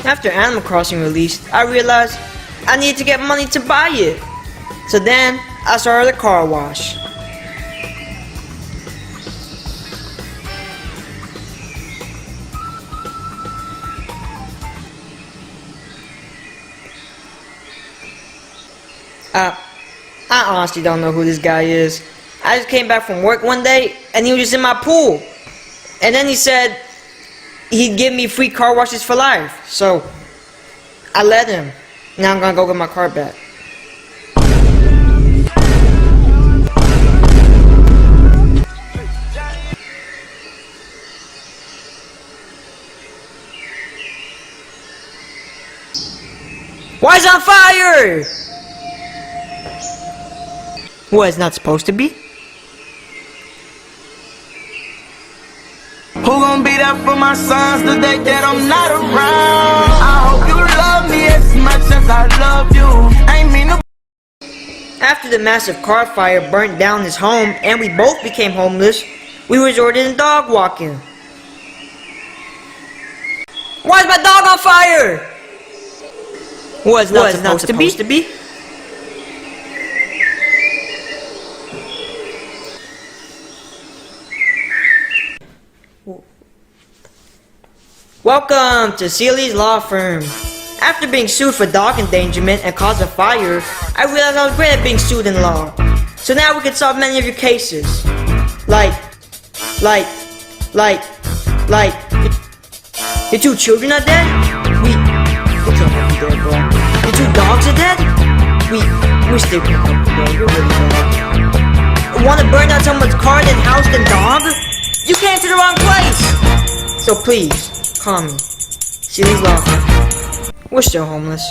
After Animal Crossing released, I realized I needed to get money to buy it. So then, I started a car wash. I honestly don't know who this guy is. I just came back from work one day, and he was just in my pool. And then he said he'd give me free car washes for life. So, I let him. Now I'm gonna go get my car back. Why is it on fire? What, it's not supposed to be? Who gon' be there for my sons the day that I'm not around? I hope you love me as much as I love you. Ain't mean to. After the massive car fire burnt down his home and we both became homeless, we resorted to dog walking. Why is my dog on fire? What, it's not supposed to be? Welcome to Sealy's Law Firm. After being sued for dog endangerment and cause of fire, I realized I was great at being sued in law. So now we can solve many of your cases. Like, your 2 children are dead? We can't help you there, bro. Your 2 dogs are dead? We still can't help you there. You're really bad. Want to burn down someone's car, then house, then dog? You came to the wrong place! So please, call me. Sealy's Law Firm. We're still homeless.